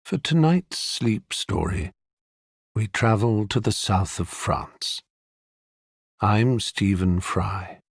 For tonight's sleep story, we travel to the south of France. I'm Stephen Fry,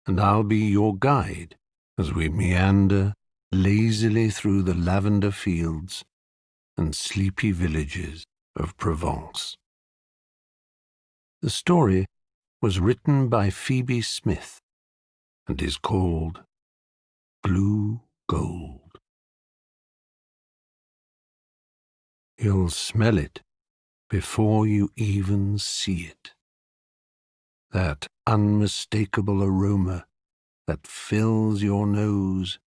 and I'll be your guide as we meander lazily through the lavender fields and sleepy villages of Provence. The story was written by Phoebe Smith and is called Blue Gold. You'll smell it before you even see it. That unmistakable aroma that fills your nose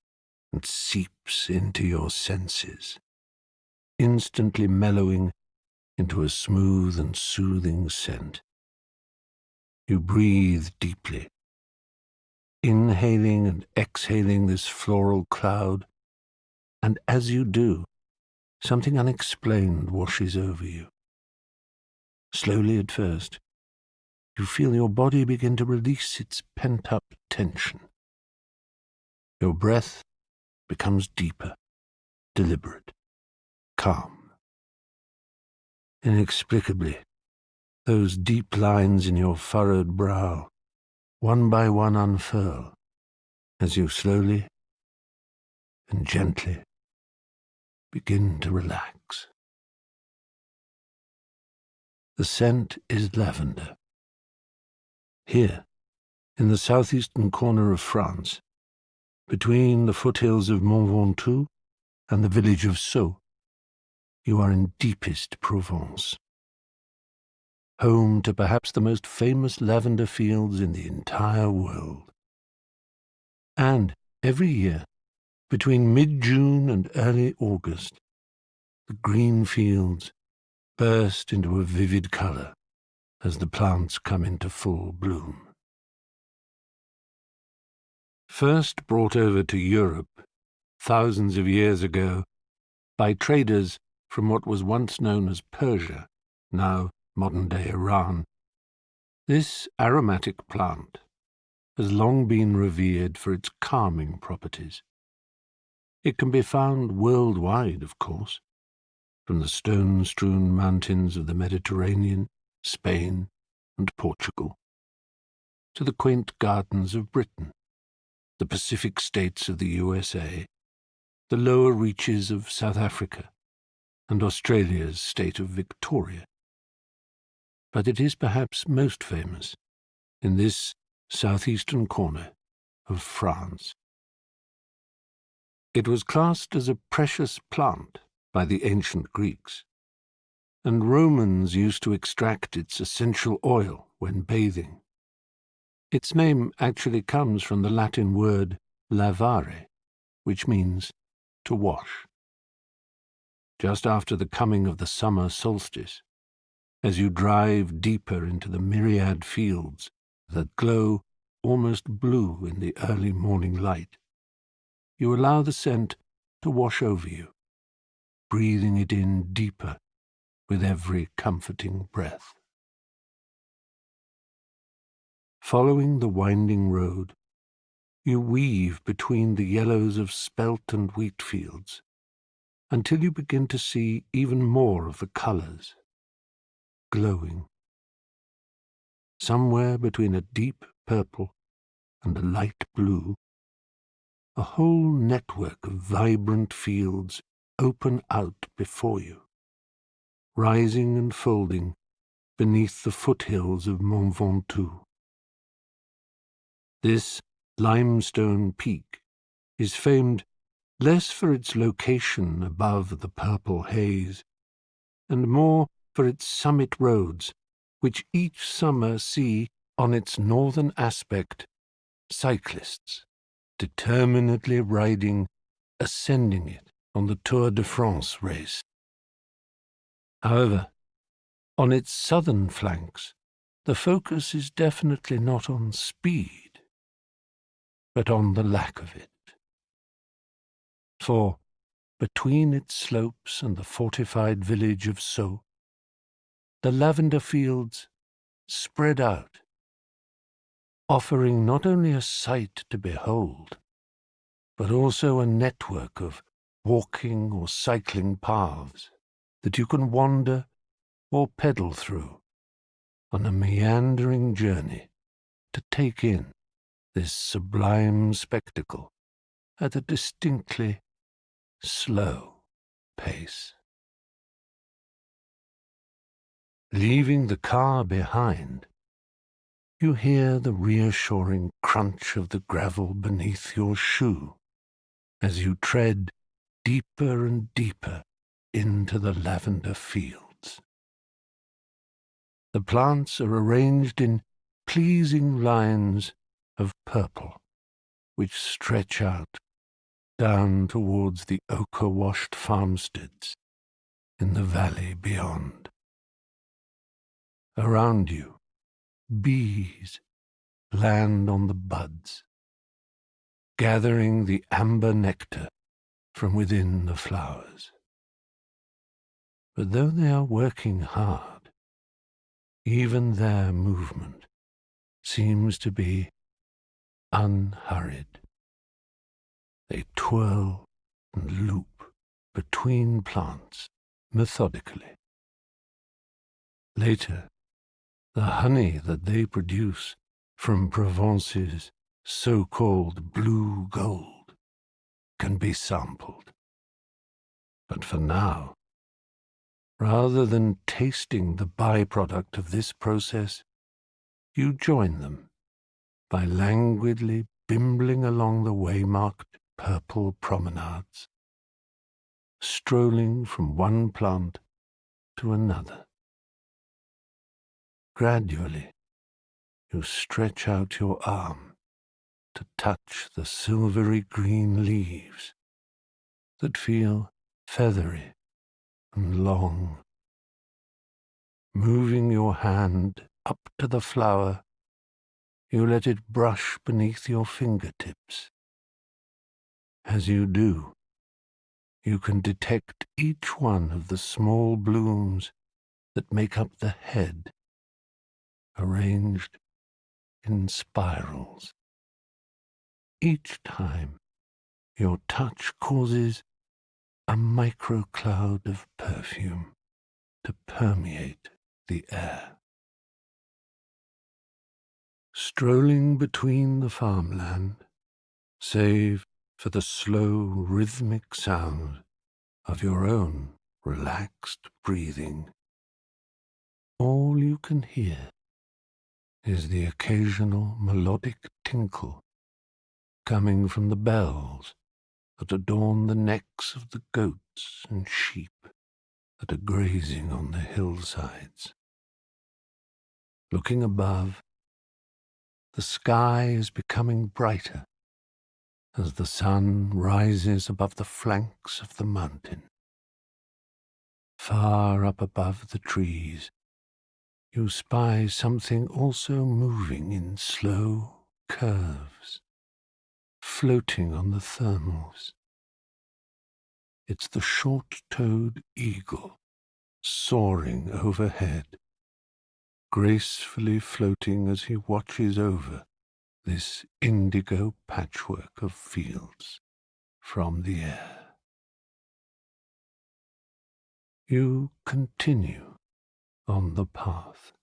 and seeps into your senses, instantly mellowing into a smooth and soothing scent. You breathe deeply, inhaling and exhaling this floral cloud, and as you do, something unexplained washes over you. Slowly at first, you feel your body begin to release its pent-up tension. Your breath becomes deeper, deliberate, calm. Inexplicably, those deep lines in your furrowed brow, one by one, unfurl as you slowly and gently begin to relax. The scent is lavender. Here, in the southeastern corner of France, between the foothills of Mont Ventoux and the village of Sceaux, you are in deepest Provence, home to perhaps the most famous lavender fields in the entire world. And every year, between mid-June and early August, the green fields burst into a vivid color as the plants come into full bloom. First brought over to Europe thousands of years ago by traders from what was once known as Persia, now modern-day Iran, this aromatic plant has long been revered for its calming properties. It can be found worldwide, of course, from the stone-strewn mountains of the Mediterranean, Spain, and Portugal, to the quaint gardens of Britain, the Pacific states of the USA, the lower reaches of South Africa, and Australia's state of Victoria. But it is perhaps most famous in this southeastern corner of France. It was classed as a precious plant by the ancient Greeks, and Romans used to extract its essential oil when bathing. Its name actually comes from the Latin word lavare, which means to wash. Just after the coming of the summer solstice, as you drive deeper into the myriad fields that glow almost blue in the early morning light, you allow the scent to wash over you, breathing it in deeper with every comforting breath. Following the winding road, you weave between the yellows of spelt and wheat fields until you begin to see even more of the colors, glowing. Somewhere between a deep purple and a light blue, a whole network of vibrant fields open out before you, rising and folding beneath the foothills of Mont Ventoux. This limestone peak is famed less for its location above the purple haze, and more for its summit roads, which each summer see on its northern aspect cyclists determinedly ascending it on the Tour de France race. However, on its southern flanks, the focus is definitely not on speed, but on the lack of it. For between its slopes and the fortified village of Sceaux, the lavender fields spread out, offering not only a sight to behold, but also a network of walking or cycling paths that you can wander or pedal through on a meandering journey to take in this sublime spectacle at a distinctly slow pace. Leaving the car behind, you hear the reassuring crunch of the gravel beneath your shoe as you tread deeper and deeper into the lavender fields. The plants are arranged in pleasing lines of purple, which stretch out down towards the ochre-washed farmsteads in the valley beyond. Around you, bees land on the buds, gathering the amber nectar from within the flowers. But though they are working hard, even their movement seems to be unhurried. They twirl and loop between plants methodically. Later, the honey that they produce from Provence's so-called blue gold can be sampled. But for now, rather than tasting the byproduct of this process, you join them by languidly bimbling along the way-marked purple promenades, strolling from one plant to another. Gradually, you stretch out your arm to touch the silvery green leaves that feel feathery and long. Moving your hand up to the flower, you let it brush beneath your fingertips. As you do, you can detect each one of the small blooms that make up the head, arranged in spirals. Each time, your touch causes a microcloud of perfume to permeate the air. Strolling between the farmland, save for the slow, rhythmic sound of your own relaxed breathing, all you can hear is the occasional melodic tinkle coming from the bells that adorn the necks of the goats and sheep that are grazing on the hillsides. Looking above, the sky is becoming brighter as the sun rises above the flanks of the mountain. Far up above the trees, you spy something also moving in slow curves, floating on the thermals. It's the short-toed eagle soaring overhead, gracefully floating as he watches over this indigo patchwork of fields from the air. You continue on the path,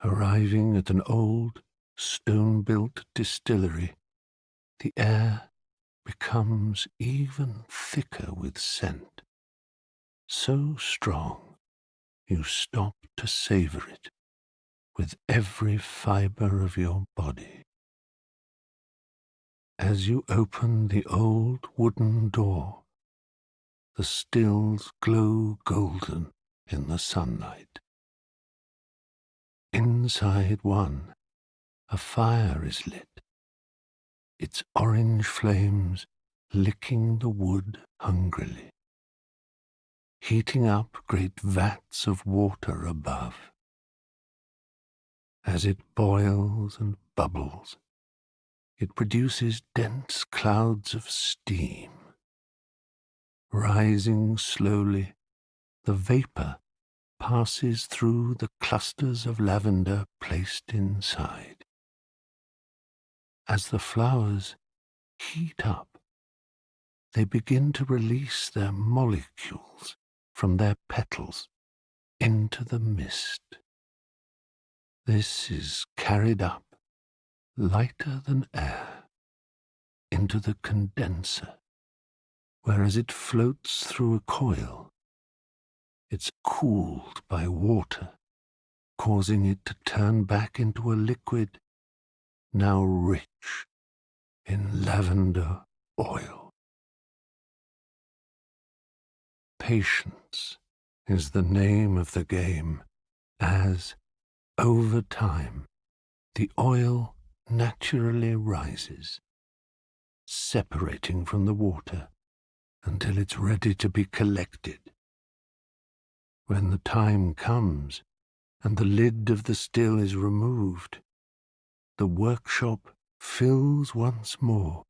arriving at an old stone-built distillery. The air becomes even thicker with scent, so strong you stop to savor it with every fiber of your body. As you open the old wooden door, the stills glow golden in the sunlight. Inside one, a fire is lit, its orange flames licking the wood hungrily, heating up great vats of water above. As it boils and bubbles, it produces dense clouds of steam. Rising slowly, the vapor passes through the clusters of lavender placed inside. As the flowers heat up, they begin to release their molecules from their petals into the mist. This is carried up, lighter than air, into the condenser, where as it floats through a coil, it's cooled by water, causing it to turn back into a liquid now rich in lavender oil. Patience is the name of the game, as, over time, the oil naturally rises, separating from the water until it's ready to be collected. When the time comes and the lid of the still is removed, the workshop fills once more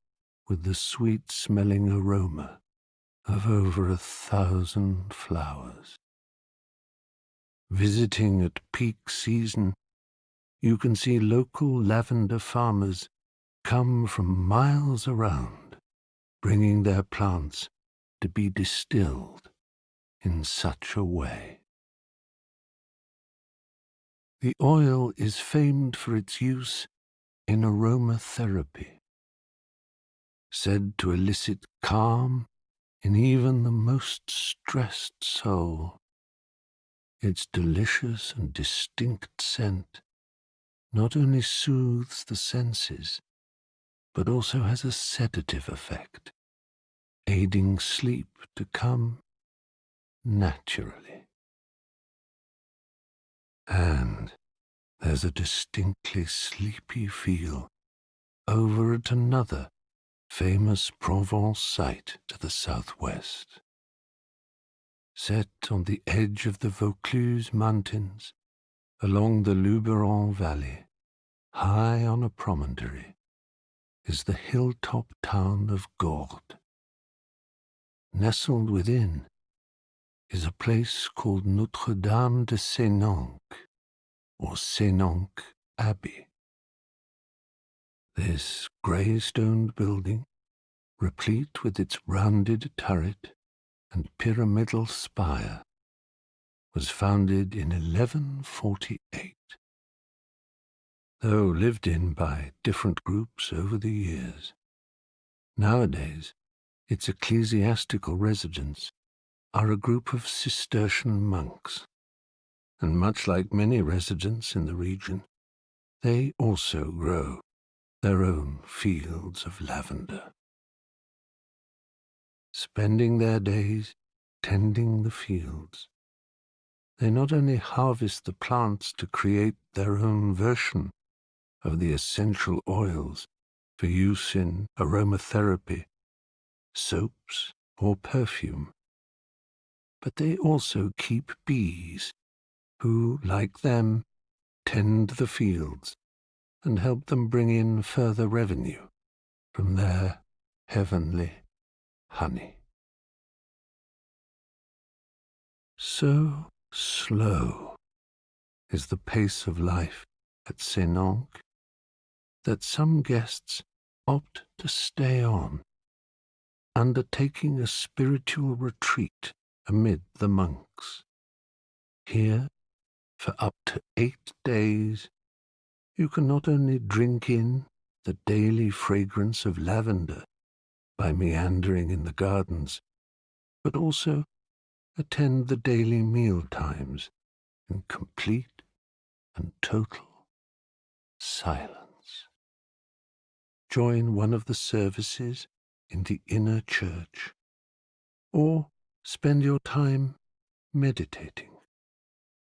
with the sweet-smelling aroma of over 1,000 flowers. Visiting at peak season, you can see local lavender farmers come from miles around, bringing their plants to be distilled in such a way. The oil is famed for its use in aromatherapy, said to elicit calm in even the most stressed soul. Its delicious and distinct scent not only soothes the senses, but also has a sedative effect, aiding sleep to come naturally. And there's a distinctly sleepy feel over at another famous Provence site to the southwest. Set on the edge of the Vaucluse Mountains, along the Luberon Valley, high on a promontory, is the hilltop town of Gordes. Nestled within is a place called Notre-Dame de Sénanque, or Sénanque Abbey. This grey-stoned building, replete with its rounded turret and pyramidal spire, was founded in 1148. Though lived in by different groups over the years, nowadays its ecclesiastical residents are a group of Cistercian monks, and much like many residents in the region, they also grow their own fields of lavender. Spending their days tending the fields, they not only harvest the plants to create their own version of the essential oils for use in aromatherapy, soaps, or perfume, but they also keep bees who, like them, tend the fields and help them bring in further revenue from their heavenly honey. So slow is the pace of life at Sénanque that some guests opt to stay on, undertaking a spiritual retreat amid the monks. Here, for up to 8 days, you can not only drink in the daily fragrance of lavender by meandering in the gardens, but also attend the daily meal times in complete and total silence. Join one of the services in the inner church, or spend your time meditating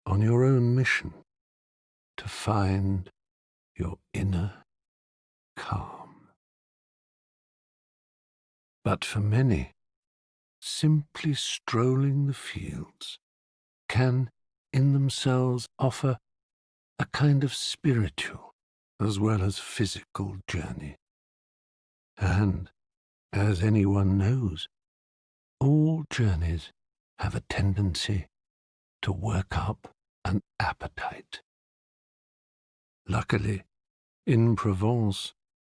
on your own mission to find your inner calm. But for many, simply strolling the fields can in themselves offer a kind of spiritual as well as physical journey. And, as anyone knows, all journeys have a tendency to work up an appetite. Luckily, in Provence,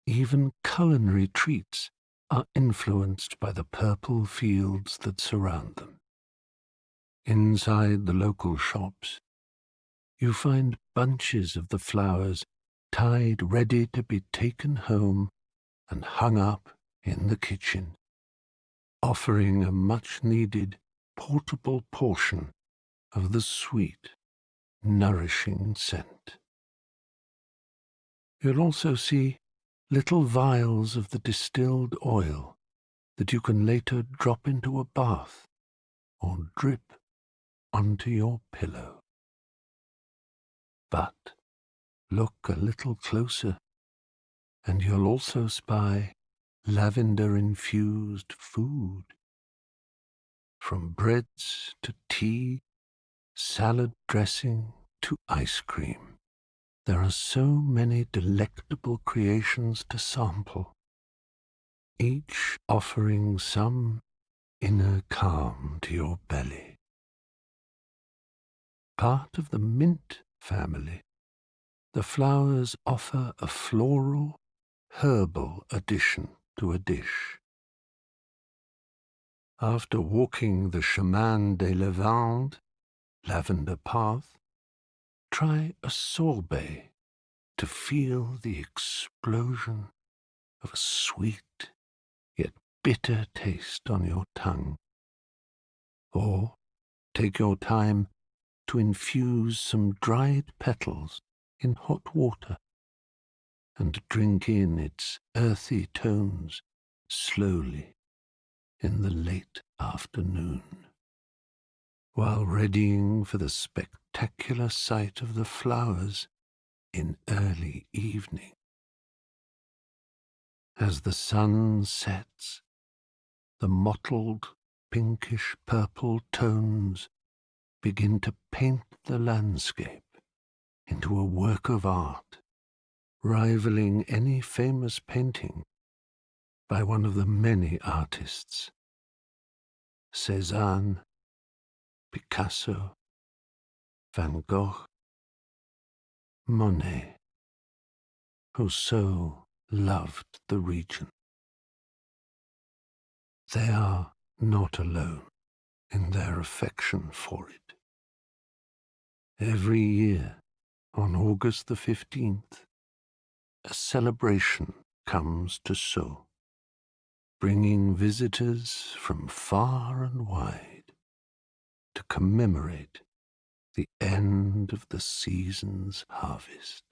even culinary treats are influenced by the purple fields that surround them. Inside the local shops, you find bunches of the flowers tied ready to be taken home and hung up in the kitchen, offering a much-needed portable portion of the sweet, nourishing scent. You'll also see little vials of the distilled oil that you can later drop into a bath or drip onto your pillow. But look a little closer, and you'll also spy lavender-infused food. From breads to tea, salad dressing to ice cream, there are so many delectable creations to sample, each offering some inner calm to your belly. Part of the mint family, the flowers offer a floral, herbal addition to a dish. After walking the chemin de lavande, lavender path, try a sorbet to feel the explosion of a sweet yet bitter taste on your tongue. Or take your time to infuse some dried petals in hot water and drink in its earthy tones slowly in the late afternoon, while readying for the spectacular sight of the flowers in early evening. As the sun sets, the mottled pinkish-purple tones begin to paint the landscape into a work of art, rivaling any famous painting by one of the many artists, Cézanne, Picasso, Van Gogh, Monet, who so loved the region. They are not alone in their affection for it. Every year, on August the 15th, a celebration comes to Sceaux, bringing visitors from far and wide to commemorate the end of the season's harvest.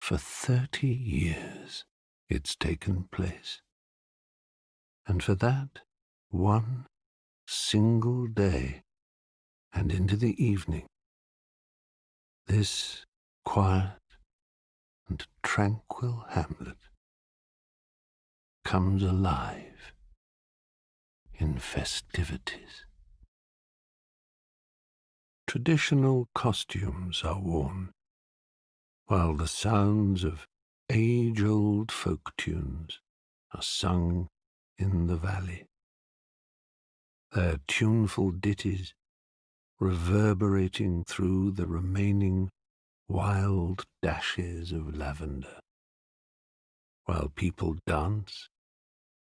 For 30 years it's taken place, and for that one single day and into the evening, this quiet and tranquil hamlet comes alive in festivities. Traditional costumes are worn, while the sounds of age-old folk tunes are sung in the valley, their tuneful ditties reverberating through the remaining wild dashes of lavender, while people dance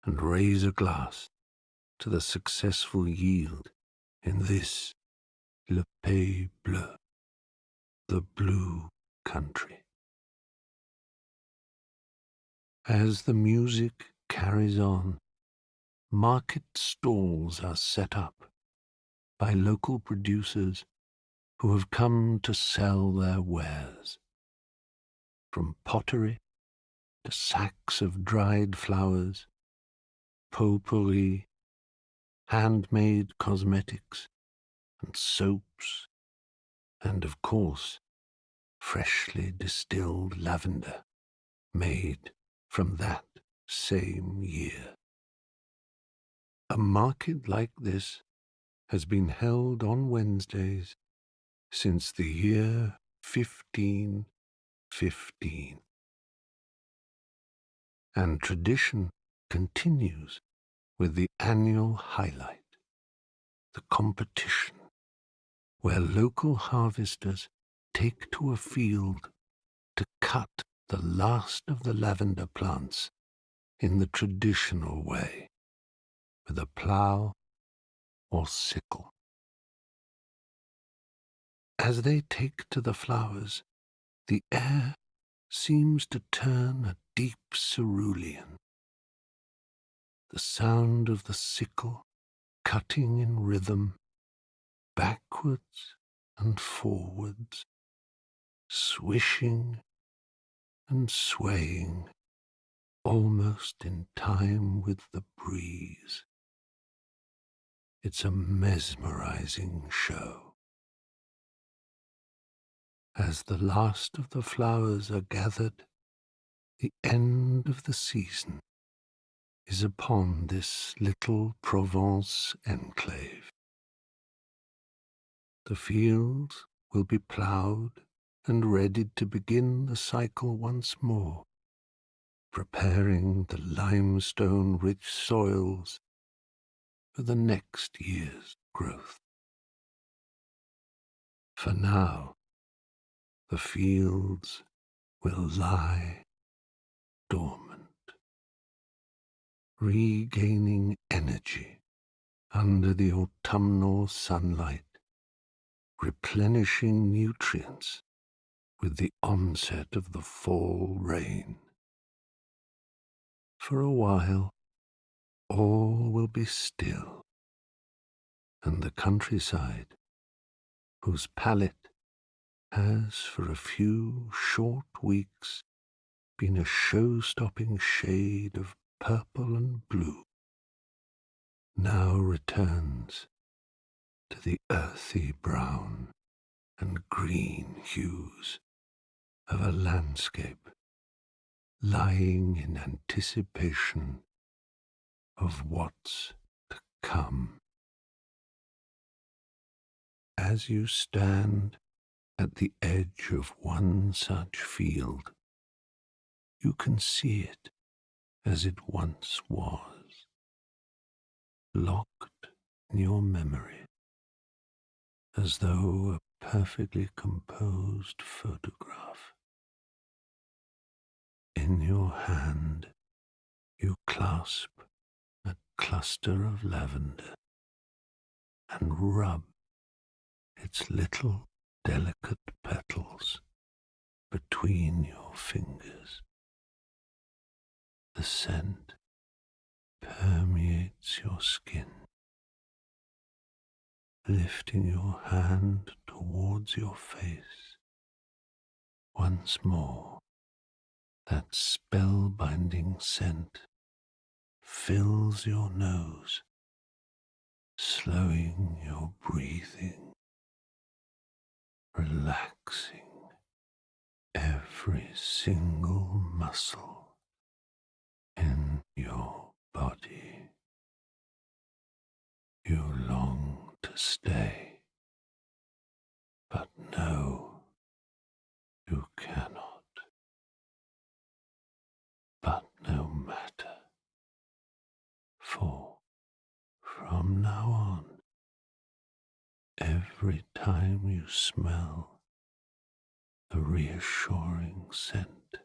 and raise a glass to the successful yield in this Le Pays Bleu, the blue country. As the music carries on, market stalls are set up by local producers who have come to sell their wares, from pottery to sacks of dried flowers, potpourri, handmade cosmetics and soaps, and of course, freshly distilled lavender made from that same year. A market like this has been held on Wednesdays since the year 1515. And tradition continues with the annual highlight, the competition, where local harvesters take to a field to cut the last of the lavender plants in the traditional way, with a plough or sickle. As they take to the flowers, the air seems to turn a deep cerulean. The sound of the sickle cutting in rhythm, backwards and forwards, swishing and swaying, almost in time with the breeze. It's a mesmerizing show. As the last of the flowers are gathered, the end of the season is upon this little Provence enclave. The fields will be ploughed and readied to begin the cycle once more, preparing the limestone-rich soils for the next year's growth. For now, the fields will lie dormant, regaining energy under the autumnal sunlight, replenishing nutrients with the onset of the fall rain. For a while, all will be still, and the countryside, whose palette has for a few short weeks been a show-stopping shade of purple and blue, now returns to the earthy brown and green hues of a landscape lying in anticipation of what's to come. As you stand at the edge of one such field, you can see it as it once was, locked in your memory, as though a perfectly composed photograph. In your hand, you clasp a cluster of lavender and rub its little delicate petals between your fingers. The scent permeates your skin, lifting your hand towards your face. Once more, that spellbinding scent fills your nose, slowing your breathing, relaxing every single muscle in your body. You long to stay, but no, you cannot. But no matter, for from now on, every time you smell the reassuring scent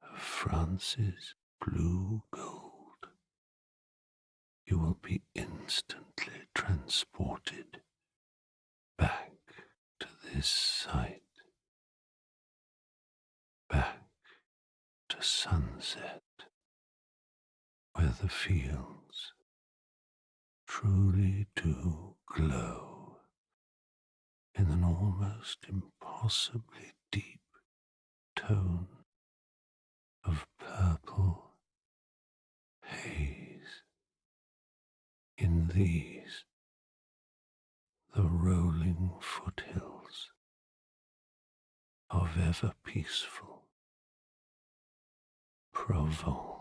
of France's blue gold, you will be instantly transported back to this site, back to sunset, where the fields truly do glow in an almost impossibly deep tone of purple haze. In these, the rolling foothills of ever peaceful Provence.